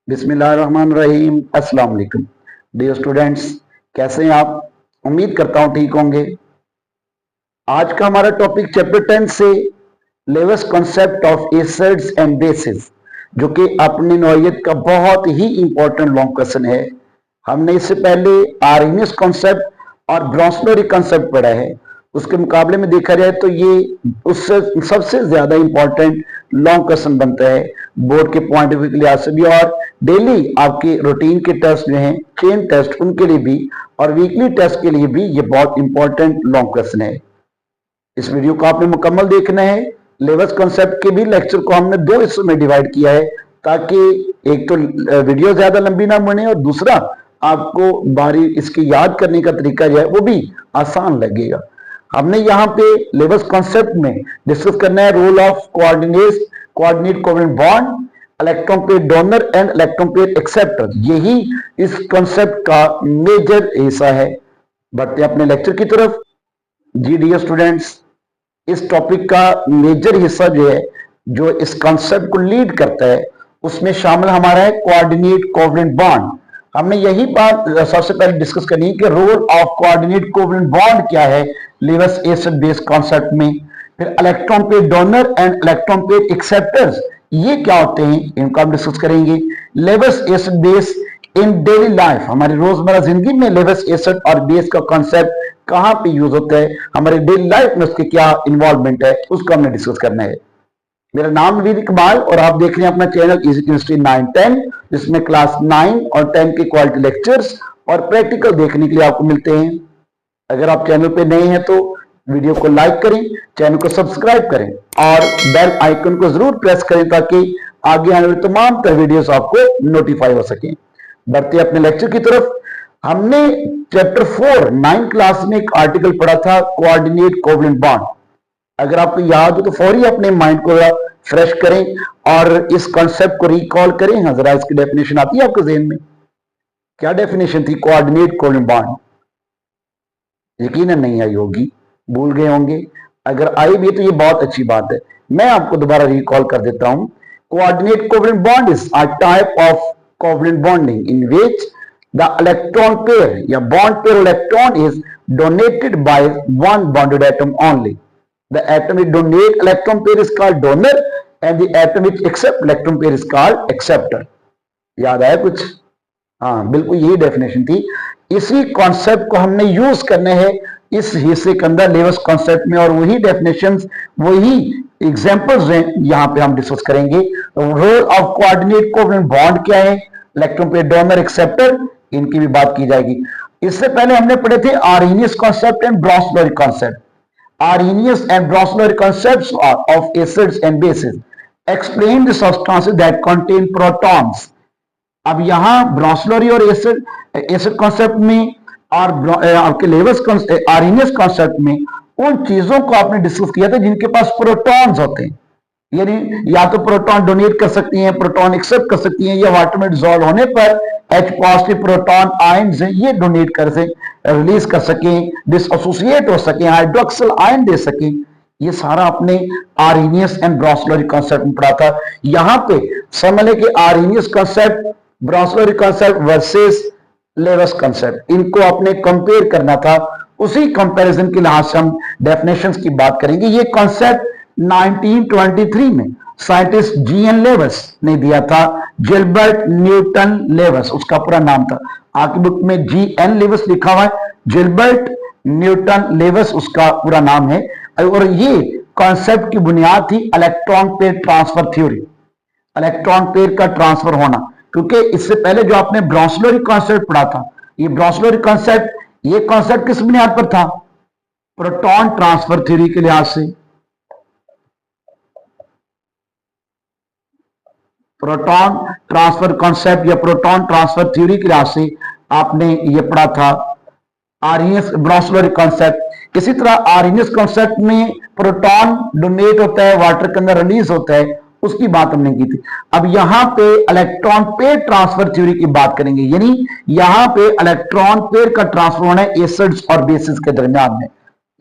बिस्मिल्लाहिर्रहमानिर्रहीम। अस्सलाम वालेकुम डियर स्टूडेंट्स, कैसे हैं आप? उम्मीद करता हूं ठीक होंगे। आज का हमारा टॉपिक चैप्टर 10 से Lewis concept of acids and bases, जो कि अपनी नौइयत का बहुत ही इंपॉर्टेंट लॉन्ग क्वेश्चन है। हमने इससे पहले आर्हेनियस कॉन्सेप्ट और ब्रोंसलरी कॉन्सेप्ट पढ़ा है। उसके मुकाबले में देखा जाए तो ये उससे सबसे ज्यादा इंपॉर्टेंट लॉन्ग क्वेश्चन बनता है बोर्ड के पॉइंट ऑफ व्यू के लिहाज से भी, और डेली आपके रूटीन के टेस्ट जो हैं, चेन टेस्ट, उनके लिए भी और वीकली टेस्ट के लिए भी ये बहुत इंपॉर्टेंट लॉन्ग क्वेश्चन है। इस वीडियो को आपने मुकम्मल देखना है। लेवस कॉन्सेप्ट के भी लेक्चर को हमने दो हिस्सों में डिवाइड किया है, ताकि एक तो वीडियो ज्यादा लंबी ना बने और दूसरा आपको बारी इसकी याद करने का तरीका जो है वो भी आसान लगेगा। हमने यहाँ पे लेवस कॉन्सेप्ट में डिस्कस करना है role of coordinate covalent bond, electron pair donor and electron pair acceptor. यही इस कॉन्सेप्ट का मेजर हिस्सा है। बढ़ते अपने लेक्चर की तरफ। जी डियर स्टूडेंट्स, इस टॉपिक का मेजर हिस्सा जो है, जो इस कॉन्सेप्ट को लीड करता है, उसमें शामिल हमारा है कोऑर्डिनेट कोवेलेंट बॉन्ड। हमने यही बात सबसे पहले डिस्कस करनी है कि role of coordinate covalent bond क्या है लेवस एसिड बेस कॉन्सेप्ट में। फिर electron pair donor and electron pair acceptors, ये क्या होते हैं, इनको हम डिस्कस करेंगे। Lewis acid base in daily life, हमारी रोजमर्रा जिंदगी में लेवस एसिड और बेस का कॉन्सेप्ट कहां पे यूज होता है, हमारे डेली लाइफ में उसके क्या इन्वॉल्वमेंट है, उसको हमने डिस्कस करना है। मेरा नाम नवीद इकबाल और आप देख रहे हैं अपना चैनल इजी केमिस्ट्री 9-10, जिसमें क्लास 9 और 10 के क्वालिटी लेक्चर्स और प्रैक्टिकल देखने के लिए आपको मिलते हैं। अगर आप चैनल पे नए हैं तो वीडियो को लाइक करें, चैनल को सब्सक्राइब करें और बेल आइकन को जरूर प्रेस करें, ताकि आगे आने वाली तमाम तर वीडियोस आपको नोटिफाई हो सके। बढ़ते अपने लेक्चर की तरफ। हमने चैप्टर 4 9 क्लास में एक आर्टिकल पढ़ा था कोऑर्डिनेट कोवेलेंट बॉन्ड। अगर आपको याद हो तो फौरी अपने माइंड को फ्रेश करें और इस कॉन्सेप्ट को रिकॉल करें। हाँ, जरा इसकी डेफिनेशन आती है आपके ज़हन में? क्या डेफिनेशन थी कोऑर्डिनेट कोवेलेंट बॉन्ड? यकीनन नहीं आई होगी, भूल गए होंगे। अगर आई भी तो ये बहुत अच्छी बात है, मैं आपको दोबारा रिकॉल कर देता हूं। Coordinate covalent bond is a type of covalent bonding in which the electron pair या bond pair electron is donated by one bonded atom only. The atom which donate electron pair is called donor and the atom which accept electron pair is called acceptor. याद आया कुछ? हाँ, बिल्कुल यही definition थी। इसी concept को हमने यूज करने हैं इस हिस्से के अंदर लेवस कॉन्सेप्ट में, और वही डेफिनेशंस, वही एग्जांपल्स हैं यहाँ पे हम डिस्कस करेंगे। Role of coordinate covalent bond क्या है, इलेक्ट्रॉन पेयर डोनर एक्सेप्टर, इनकी भी बात की जाएगी। इससे पहले हमने पढ़े थे Arrhenius concept and Bronsted Lowry concept. Arrhenius and Bronsted concepts of acids and bases explain the substances that contain protons. अब यहां ब्रॉन्सलरी और एसिड कॉन्सेप्ट में और आपके लेवस आर्हेनियस कॉन्सेप्ट में उन चीजों को आपने डिस्कस किया था जिनके पास प्रोटॉन्स होते हैं, यानी या तो प्रोटॉन डोनेट कर सकती हैं, प्रोटॉन एक्सेप्ट कर सकती हैं, या वाटर में डिसॉल्व होने पर H पॉजिटिव प्रोटॉन आयन्स हैं, ये डोनेट कर से रिलीज कर सकें, डिसएसोसिएट हो सकें, हाइड्रोक्सिल आयन दे सकें। ये सारा अपने आर्हेनियस एंड ब्रोंसलरी कॉन्सेप्ट में पढ़ा था। यहां पे समझ लें कि Arrhenius concept, Bronsted Lowry concept versus Lewis concept, इनको आपने कंपेयर करना था। उसी कंपैरिजन के लिहाज से हम डेफिनेशंस की बात करेंगे। ये कॉन्सेप्ट 1923 में साइंटिस्ट जीएन लेवस ने दिया था। जिल्बर्ट न्यूटन लेवस उसका पूरा नाम था। आपकी बुक में जीएन लेवस लिखा हुआ है, जिल्बर्ट न्यूटन लेवस उसका पूरा नाम है। और ये कॉन्सेप्ट की बुनियाद थी electron pair transfer theory, electron pair का ट्रांसफर होना। क्योंकि इससे पहले जो आपने ब्रोंसलरी कॉन्सेप्ट पढ़ा था, ये ब्रोंसलरी कॉन्सेप्ट, ये कॉन्सेप्ट किस बुनियाद पर था? प्रोटॉन ट्रांसफर थ्योरी के लिहाज से। प्रोटॉन ट्रांसफर कॉन्सेप्ट या प्रोटॉन ट्रांसफर थ्योरी के लिहाज से आपने ये पढ़ा था आर्हेनियस ब्रोंसलरी कॉन्सेप्ट। इसी तरह आर्हेनियस कॉन्सेप्ट में प्रोटॉन डोनेट होता है, वाटर के अंदर रिलीज होता है, उसकी बात हमने की थी। अब यहां पे इलेक्ट्रॉन पेयर ट्रांसफर थ्योरी की बात करेंगे, यानी यहां पे इलेक्ट्रॉन पेयर का ट्रांसफर होना है एसिड्स और बेसिस के दरमियान में।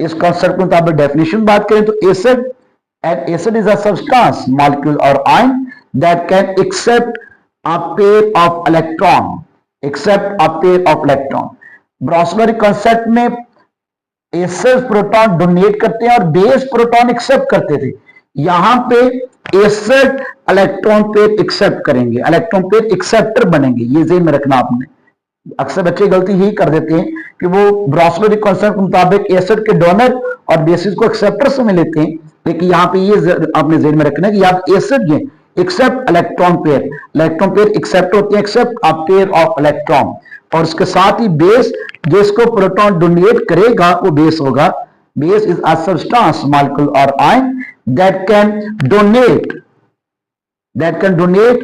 इस कॉन्सेप्ट के मुताबिक डेफिनेशन बात करें तो acid is a substance, molecule और ion that can accept a pair of electron except a pair of electron. Bronsted Lowry concept में एसेस प्रोटॉन डोनेट करते हैं और बेस प्रोटॉन एक्सेप्ट करते थे। यहां पे एसेट इलेक्ट्रॉन पेयर एक्सेप्ट करेंगे, इलेक्ट्रॉन पेयर एक्सेप्टर बनेंगे। ये ज़हन में रखना आपने। अक्सर बच्चे गलती यही कर देते हैं कि वो ब्रॉन्सबरी कॉन्सेप्ट के मुताबिक एसिड के डोनर और बेसिस को एक्सेप्टर समझ लेते हैं, लेकिन यहाँ पे ये आपने ज़हन में रखना है कि आप एसिड हैं एक्सेप्ट इलेक्ट्रॉन पेयर एक्सेप्ट होते हैं accept a pair of electron, और उसके साथ ही बेस जिसको प्रोटॉन डोनेट करेगा वो बेस होगा। Base is a substance molecule और ion that can donate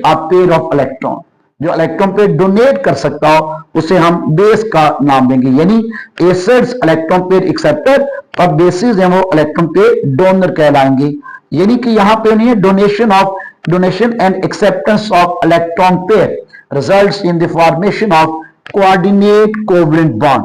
a pair of electron. जो इलेक्ट्रॉन पेयर डोनेट कर सकता हो उसे हम बेस का नाम देंगे। यानी एसिड्स इलेक्ट्रॉन पेयर एक्सेप्टर और बेसिस हैं वो इलेक्ट्रॉन पेयर डोनर कहलाएंगे। यानी कि यहां पे नहीं है donation and acceptance of electron pair results in the formation of coordinate covalent bond.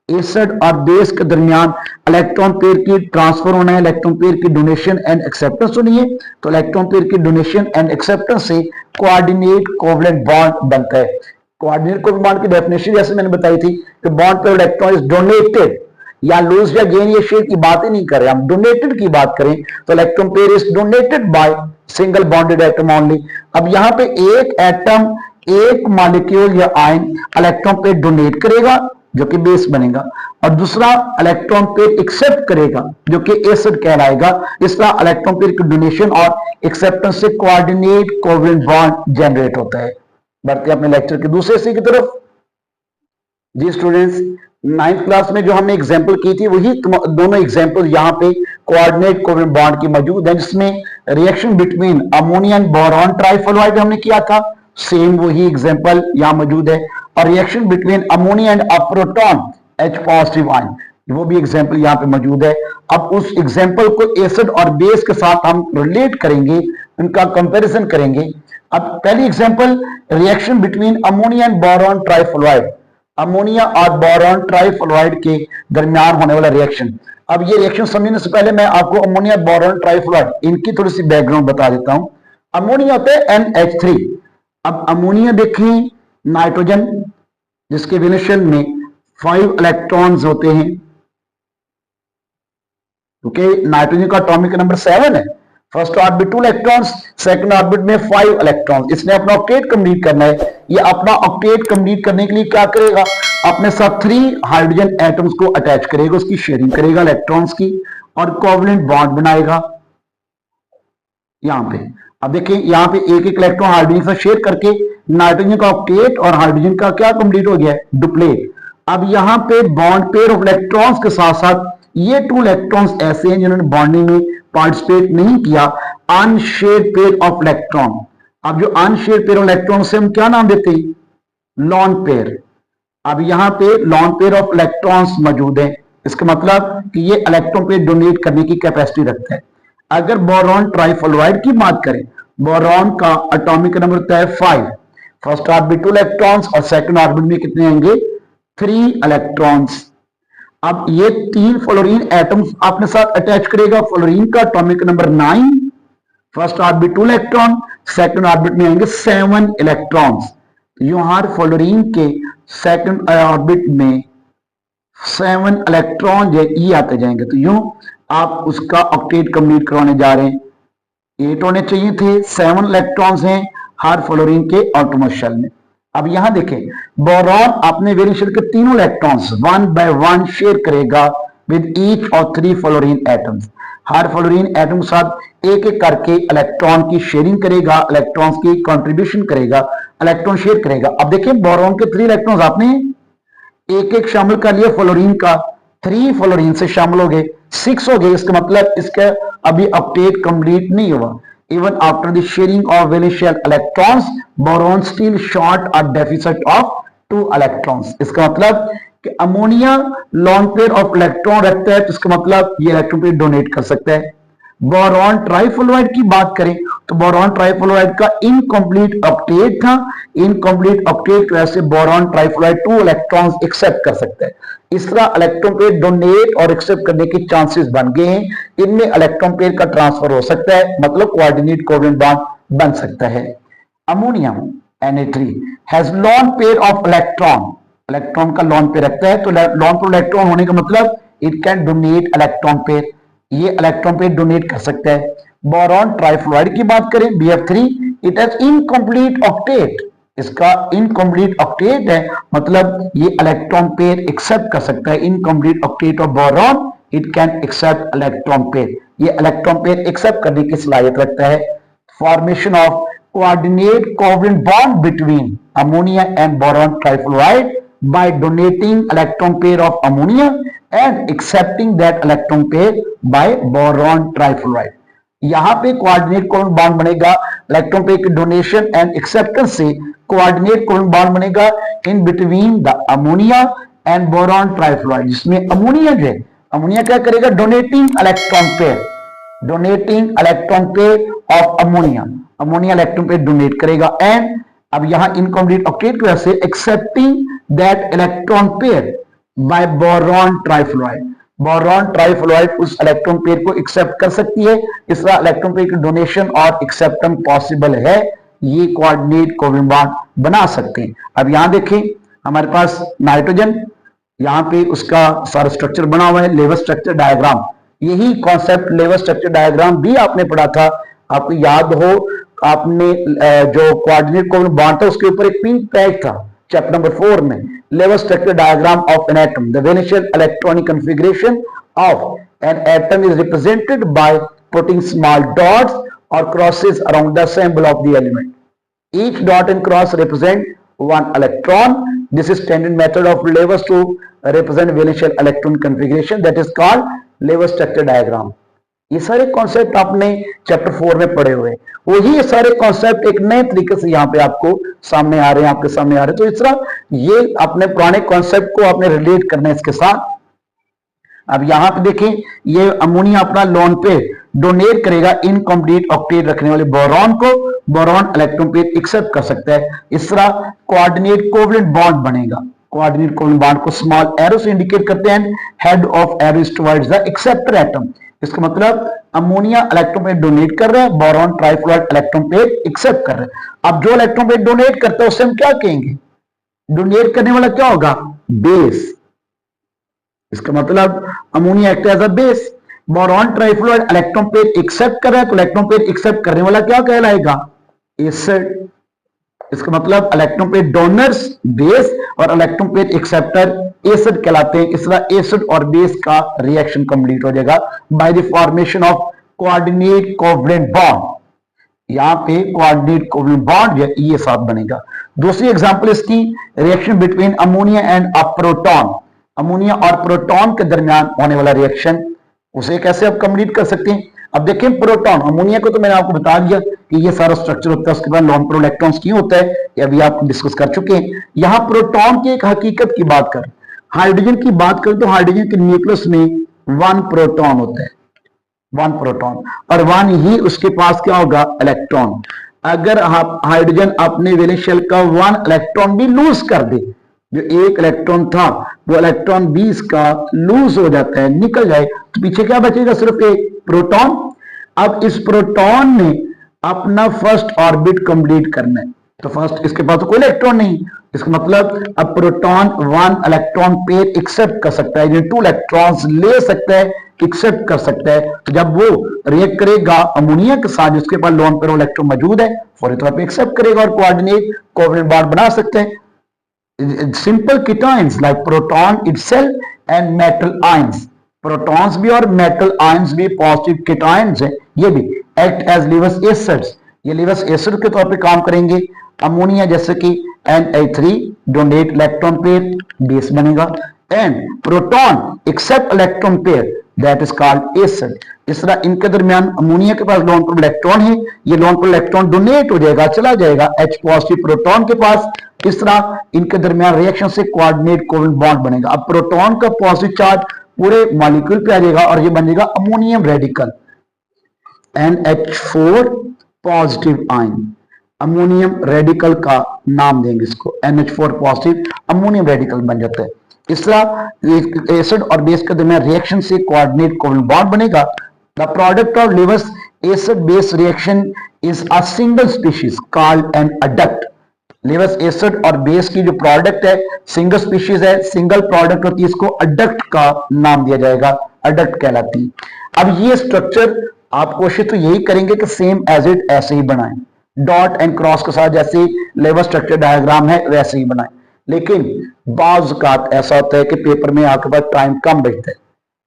Acid और बेस के दरमियान इलेक्ट्रॉन पेयर की ट्रांसफर होना है, इलेक्ट्रॉन पेयर की डोनेशन एंड एक्सेप्टेंस होनी है, तो इलेक्ट्रॉन पेयर की डोनेशन एंड एक्सेप्टेंस से कोऑर्डिनेट कोवलेंट बॉन्ड बनता है। कोऑर्डिनेट कोवलेंट बॉन्ड की डेफिनेशन जैसे मैंने बताई थी कि बॉन्ड पे इलेक्ट्रॉन इज डोनेटेड, या लूज या गेन या शेयर की बात ही नहीं कर रहे, हम डोनेटेड की बात करें तो electron pair is donated by single bonded atom only. अब यहां पे एक एटम एक मॉलिक्यूल या आयन इलेक्ट्रॉन पेयर डोनेट करेगा जो कि बेस बनेगा, और दूसरा इलेक्ट्रॉन पेयर एक्सेप्ट करेगा जो कि एसिड कहलाएगा। इस तरह इलेक्ट्रॉन पेयर की डोनेशन और एक्सेप्टेंस से कोऑर्डिनेट कोवलेंट बॉन्ड जनरेट होता है। बढ़ते अपने लेक्चर के दूसरे हिस्से की तरफ। जी स्टूडेंट्स, 9th क्लास में जो हमने एग्जांपल की थी वही दोनों एग्जांपल यहाँ पे कोऑर्डिनेट कोवलेंट बॉन्ड की मौजूद है, जिसमें reaction between ammonia and boron trifluoride हमने किया था, सेम वही एग्जांपल यहाँ मौजूद है। और reaction between ammonia and a proton H positive ion, वो भी एग्जांपल यहाँ पे मौजूद है। अब उस एग्जांपल को एसिड और बेस के साथ हम रिलेट करेंगे, उनका कंपैरिजन करेंगे। अब पहली example reaction between ammonia and boron trifluoride, ammonia और बोरॉन ट्राइफ्लोराइड के दरमियान होने वाला रिएक्शन। अब ये रिएक्शन समझने से पहले मैं आपको अमोनिया बोरॉन ट्राइफ्लोराइड इनकी थोड़ी सी बैकग्राउंड बता देता हूं। अमोनिया होता है NH3। अब अमोनिया देखें नाइट्रोजन जिसके विलेशन में 5 इलेक्ट्रॉन्स होते हैं, क्योंकि नाइट्रोजन का एटॉमिक नंबर 7 है। First orbit 2 electrons, second orbit में 5 इलेक्ट्रॉन्स। इसने अपना ऑक्टेट कंप्लीट करना है। ये अपना ऑक्टेट कंप्लीट करने के लिए क्या करेगा, अपने साथ 3 हाइड्रोजन एटम्स को अटैच करेगा, उसकी शेयरिंग करेगा इलेक्ट्रॉन्स की, और कोवलेंट बॉन्ड बनाएगा यहां पे। अब देखिए यहां पे एक एक इलेक्ट्रॉन हाइड्रोजन से शेयर करके नाइट्रोजन का ऑक्टेट और हाइड्रोजन का क्या कंप्लीट हो गया है, डुप्लेट। अब यहां पे बॉन्ड पेयर ऑफ इलेक्ट्रॉन्स के साथ साथ ये 2 इलेक्ट्रॉन्स ऐसे हैं जिन्होंने बॉन्डिंग में पार्टिसिपेट नहीं किया, अनशेयर्ड पेयर ऑफ इलेक्ट्रॉन। अब जो अनशेयर्ड पेयर ऑफ इलेक्ट्रॉन से हम क्या नाम देते हैं, लॉन पेयर। अब यहां पे लॉन पेयर ऑफ इलेक्ट्रॉन्स मौजूद है, इसका मतलब कि ये इलेक्ट्रॉन पेयर डोनेट करने की कैपेसिटी रखता है। अगर बोरॉन ट्राइफ्लोराइड की बात करें, बोरॉन का एटॉमिक नंबर होता है 5, फर्स्ट ऑर्बिट 2 इलेक्ट्रॉन्स और सेकंड ऑर्बिट में कितने आएंगे, 3 इलेक्ट्रॉन्स। अब ये 3 फ्लोरीन एटम्स अपने साथ अटैच करेगा। फ्लोरीन का atomic number 9, first orbit 2 electron, second orbit में आएंगे 7 इलेक्ट्रॉन्स। यहां फ्लोरीन के सेकंड ऑर्बिट में 7 इलेक्ट्रॉन ये आते जाएंगे, तो यूं आप उसका ऑक्टेट कंप्लीट करवाने जा रहे हैं। 8 होने चाहिए थे, 7 इलेक्ट्रॉन्स हैं हर फ्लोरीन के आउटरमोस्ट शेल में। अब यहां देखें, बोरॉन अपने वैलेंस शेल के तीनों इलेक्ट्रॉन्स 1 बाय 1 शेयर करेगा with each of 3 fluorine atoms. Her fluorine atom के साथ एक एक करके इलेक्ट्रॉन की शेयरिंग करेगा, इलेक्ट्रॉन्स की कंट्रीब्यूशन करेगा, इलेक्ट्रॉन शेयर करेगा। अब देखें बोरॉन के 3 इलेक्ट्रॉन्स आपने एक एक शामिल कर लिया, फ्लोरीन का 3 फ्लोरीन से शामिल हो गए, 6 हो गए। इसका मतलब इसका अभी ऑक्टेट कंप्लीट नहीं हुआ। Even after the sharing of valence shell electrons, boron still short a deficit of 2 electrons. इसका मतलब कि ammonia lone pair of electron रखता है, तो इसका मतलब ये इलेक्ट्रॉन पेयर डोनेट कर सकता है। बोरॉन ट्राइफ्लोराइड की बात करें तो बोरॉन ट्राइफ्लोराइड का इनकम्प्लीट ऑक्टेट था, इनकम्प्लीट ऑक्टेट की वजह से बोरॉन ट्राइफ्लोराइड 2 इलेक्ट्रॉन्स एक्सेप्ट कर सकता है। इस तरह इलेक्ट्रॉन पेयर डोनेट और एक्सेप्ट करने के चांसेस बन गए हैं। इनमें इलेक्ट्रॉन पेयर का ट्रांसफर हो सकता है, मतलब कोऑर्डिनेट कोवलेंट बॉन्ड बन सकता है। Ammonia Na3 has lone pair of electron, electron का लोन पेयर रखता है, तो लोन पेयर इलेक्ट्रॉन होने का मतलब it can donate electron pair, ये इलेक्ट्रॉन पेयर डोनेट कर सकता है। बोरॉन ट्राइफ्लोराइड की बात करें BF3, it has incomplete octet, इसका इनकम्प्लीट ऑक्टेट है, मतलब ये इलेक्ट्रॉन पेयर एक्सेप्ट कर सकता है। Incomplete octet of boron, it can accept electron pair, ये इलेक्ट्रॉन पेयर एक्सेप्ट करने की सलाहियत रखता है। Formation of coordinate covalent bond between ammonia and boron trifluoride by donating electron pair of ammonia and accepting that electron pair by boron trifluoride। यहां पे coordinate covalent bond बनेगा electron pair की donation and acceptance से, coordinate covalent bond बनेगा in between the ammonia and boron trifluoride, जिसमें ammonia जो है, ammonia क्या करेगा, donating electron pair, donating electron pair of ammonia, ammonia electron pair donate करेगा। एंड अब यहां इनकम्प्लीट ऑक्टेट की वजह से accepting that electron pair bye boron trifluoride, boron trifluoride उस इलेक्ट्रॉन पेयर को एक्सेप्ट कर सकती है, इस तरह इलेक्ट्रॉन पेयर की डोनेशन और एक्सेप्टेंस पॉसिबल है, ये कोऑर्डिनेट कोवेलेंट बॉन्ड बना सकते हैं। अब यहां देखें हमारे पास नाइट्रोजन, यहां पे उसका सारा स्ट्रक्चर बना हुआ है, लेवल स्ट्रक्चर डायग्राम, यही कॉन्सेप्ट लेवल स्ट्रक्चर डायग्राम भी आपने पढ़ा था, आपको याद हो, आपने जो कोऑर्डिनेट कोवेलेंट बॉन्ड था उसके ऊपर एक पिंक टैग था चैप्टर नंबर 4 में, Lewis structure diagram of an atom, the valence electronic configuration of an atom is represented by putting small dots और crosses around the symbol of the element, each dot and cross represent one electron, this is standard method of levels to represent valential electron configuration, that is called level structure diagram। ये सारे concept आपने chapter 4 में पढ़े हुए, वही सारे concept एक नए तरीके से यहाँ पे आपको सामने आ रहे हैं, आपके सामने आ रहे हैं। तो इस तरह ये अपने पुराने कॉन्सेप्ट को आपने रिलेट करना है इसके साथ। अब यहां पे देखें, ये अमोनिया अपना लोन पे डोनेट करेगा इनकम्प्लीट ऑक्टेट रखने वाले बोरॉन को, बोरॉन इलेक्ट्रॉन पेयर एक्सेप्ट कर सकता है, इस तरह कोऑर्डिनेट कोवेलेंट बॉन्ड बनेगा। कोऑर्डिनेट कोवेलेंट बॉन्ड को स्मॉल एरो से इंडिकेट करते हैं, head of arrow is towards the acceptor atom, इसका मतलब अमोनिया इलेक्ट्रॉन पेयर डोनेट कर रहा है, boron trifluoride electron pair accept कर रहा है। अब जो इलेक्ट्रॉन पेयर डोनेट करता है उसे हम क्या कहेंगे, डोनेट करने वाला क्या होगा, बेस, इसका मतलब ammonia act as a base. Boron trifluoride electron pair accept कर रहा है, तो इलेक्ट्रॉन पेयर एक्सेप्ट करने वाला क्या कहलाएगा, एसिड, इसका मतलब इलेक्ट्रॉन पेयर डोनर्स बेस और इलेक्ट्रॉन पेयर एक्सेप्टर एसिड कहलाते हैं। इस तरह एसिड और बेस का रिएक्शन कंप्लीट हो जाएगा by the formation of coordinate covalent bond. यहां पे कोऑर्डिनेट कोवेलेंट बॉन्ड ये साथ बनेगा। दूसरी एग्जांपल इसकी, reaction between ammonia and a proton, ammonia और प्रोटॉन के दरमियान होने वाला रिएक्शन, उसे कैसे आप कंप्लीट कर सकते हैं। अब देखें प्रोटॉन, अमोनिया को तो मैंने आपको बता दिया कि ये सारा स्ट्रक्चर होता है, उसके बाद लोन पेयर इलेक्ट्रॉन्स क्यों होता है, ये अभी आप डिस्कस कर चुके हैं। यहां प्रोटॉन की एक हकीकत की बात कर, हाइड्रोजन की बात करें तो हाइड्रोजन के न्यूक्लियस में 1 प्रोटॉन होता है, 1 प्रोटॉन, और 1 ही उसके पास क्या होगा, इलेक्ट्रॉन। अगर हाइड्रोजन अपने वैलेंशियल का 1 इलेक्ट्रॉन भी लूज कर दे, जो 1 इलेक्ट्रॉन था वो इलेक्ट्रॉन 20 का लूज हो जाता है, निकल जाए, तो पीछे क्या बचेगा, सिर्फ एक प्रोटॉन। अब इस प्रोटॉन ने अपना फर्स्ट ऑर्बिट कंप्लीट करना है, तो फर्स्ट इसके पास तो कोई इलेक्ट्रॉन नहीं, इसका मतलब अब प्रोटॉन 1 इलेक्ट्रॉन पेयर एक्सेप्ट कर सकता है, 2 इलेक्ट्रॉन्स ले सकता है, एक्सेप्ट कर सकता है। तो जब वो रिएक्ट करेगा अमोनिया के साथ जिसके पास लोन पेयर इलेक्ट्रॉन मौजूद है, फौरी तौर पर एक्सेप्ट करेगा और कोऑर्डिनेट कोवेलेंट बॉन्ड बना सकते हैं। Simple cations like proton itself and metal ions, protons भी और मेटल आयंस भी पॉजिटिव कीटोन्स हैं, ये भी एक्ट एज लिवस एसिड्स, ये लिवस एसिड के तौर पे काम करेंगे। अमोनिया जैसे कि Na3 donate electron pair, base बनेगा, and proton accept electron pair, that is called acid. इस तरह इनके दरमियान अमोनिया के पास लोन पेयर इलेक्ट्रॉन है, ये लोन पेयर इलेक्ट्रॉन डोनेट हो जाएगा, चला जाएगा H पॉजिटिव प्रोटॉन के पास, इस तरह इनके दरमियान रिएक्शन से कोऑर्डिनेट कोवेलेंट बॉन्ड बनेगा। अब प्रोटॉन का पॉजिटिव चार्ज पूरे मॉलिक्यूल पे आ जाएगा और ये बन जाएगा ammonium radical, NH4 positive ion, ammonium radical का नाम देंगे इसको, NH4 पॉजिटिव अमोनियम रेडिकल बन जाता है। इस तरह एसिड और बेस के दरमियान रिएक्शन से कोऑर्डिनेट कोवेलेंट बॉन्ड बनेगा। The product of lives acid base reaction is a single species called an adduct, Lewis acid और बेस की जो प्रोडक्ट है सिंगल स्पीशीज है, सिंगल प्रोडक्ट होती है, इसको अडक्ट का नाम दिया जाएगा, अडक्ट कहलाती है। अब ये स्ट्रक्चर आप कोशिश तो यही करेंगे कि सेम एज इट ऐसे ही बनाएं, डॉट एंड क्रॉस के साथ जैसे लेवल स्ट्रक्चर डायग्राम है वैसे ही बनाएं। लेकिन बाज़ औक़ात ऐसा होता है कि पेपर में आपके पास टाइम कम बचता है,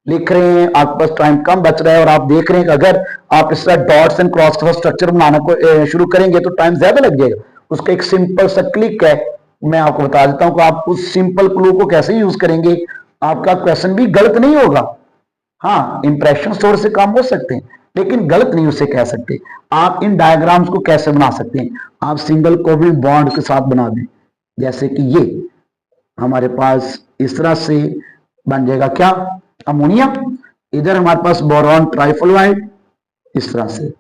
लिख रहे हैं आपके पास टाइम कम बच रहा है और आप देख रहे हैं कि अगर आप इस तरह डॉट्स एंड क्रॉस के साथ स्ट्रक्चर बनाना को शुरू करेंगे तो टाइम ज्यादा लग जाएगा। उसका एक सिंपल सा क्लिक है, मैं आपको बता देता हूं कि आप उस सिंपल क्लू को कैसे यूज करेंगे, आपका क्वेश्चन भी गलत नहीं होगा। हाँ, इंप्रेशन थोड़े से कम हो सकते हैं लेकिन गलत नहीं उसे कह सकते। आप इन डायग्राम्स को कैसे बना सकते हैं, आप सिंगल कोवलेंट बॉन्ड के साथ बना दें, जैसे कि ये हमारे पास इस तरह से बन जाएगा क्या, अमोनिया। इधर हमारे पास बोरॉन ट्राइफ्लोराइड, इस तरह से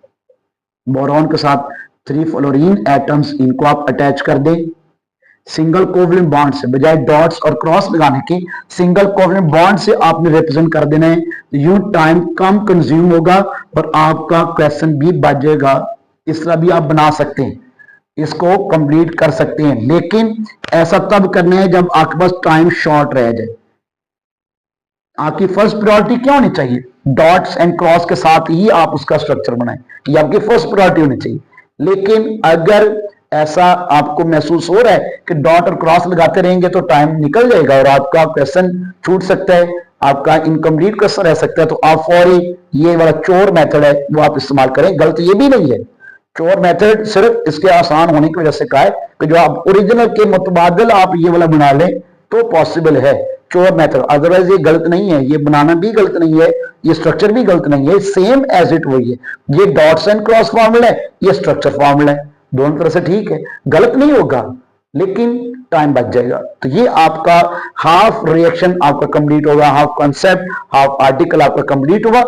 बोरॉन के साथ 3 फ्लोरीन एटम्स, इनको आप अटैच कर दें। सिंगल कोवलेंट बॉन्ड से बजाय डॉट्स और क्रॉस लगाने के सिंगल कोवलेंट बॉन्ड से आपने रिप्रेजेंट कर देना है, यूं टाइम कम कंज्यूम होगा और आपका क्वेश्चन भी बच जाएगा। इस तरह भी आप बना सकते हैं, इसको कंप्लीट कर सकते हैं, लेकिन ऐसा तब करना है जब आपके पास टाइम शॉर्ट रह जाए। आपकी फर्स्ट प्रायोरिटी क्या होनी चाहिए, डॉट्स एंड क्रॉस के साथ ही आप उसका स्ट्रक्चर बनाएं, ये आपकी फर्स्ट प्रायोरिटी होनी चाहिए। लेकिन अगर ऐसा आपको महसूस हो रहा है कि डॉट और क्रॉस लगाते रहेंगे तो टाइम निकल जाएगा और आपका क्वेश्चन छूट सकता है, आपका इनकम्प्लीट क्वेश्चन रह सकता है, तो आप फौरी ये वाला चोर मेथड है वो आप इस्तेमाल करें। गलत ये भी नहीं है, चोर मेथड सिर्फ इसके आसान होने की वजह से कहा है कि जो आप ओरिजिनल के मुतबादल आप ये वाला बना लें तो पॉसिबल है चोर मेथड, अदरवाइज ये गलत नहीं है, ये बनाना भी गलत नहीं है, ये स्ट्रक्चर भी गलत नहीं है, सेम एज इट वही है। ये डॉट्स एंड क्रॉस फॉर्मूला है, ये स्ट्रक्चर फॉर्मूला है, दोनों तरह से ठीक है, गलत नहीं होगा लेकिन टाइम बच जाएगा। तो ये आपका हाफ रिएक्शन आपका कंप्लीट होगा, हाफ कॉन्सेप्ट हाफ आर्टिकल आपका कंप्लीट होगा।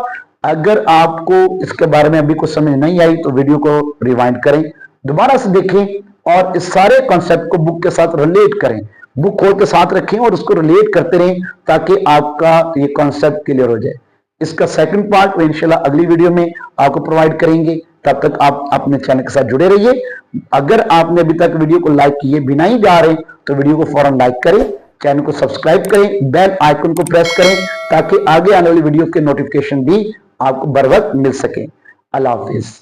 अगर आपको इसके बारे में अभी कुछ समझ नहीं आई तो वीडियो को रिवाइंड करें, दोबारा से देखें और इस सारे कॉन्सेप्ट को बुक के साथ रिलेट करें, बुक खोल के साथ रखें और उसको रिलेट करते रहें ताकि आपका ये कॉन्सेप्ट क्लियर हो जाए। इसका सेकंड पार्ट वो इंशाल्लाह अगली वीडियो में आपको प्रोवाइड करेंगे, तब तक आप अपने चैनल के साथ जुड़े रहिए। अगर आपने अभी तक वीडियो को लाइक किए बिना ही जा रहे तो वीडियो को फौरन लाइक करें, चैनल को सब्सक्राइब करें, बेल आइकन को प्रेस करें ताकि आगे आने वाली वीडियो के नोटिफिकेशन भी आपको बर वक्त मिल सके। अल्लाह हाफिज।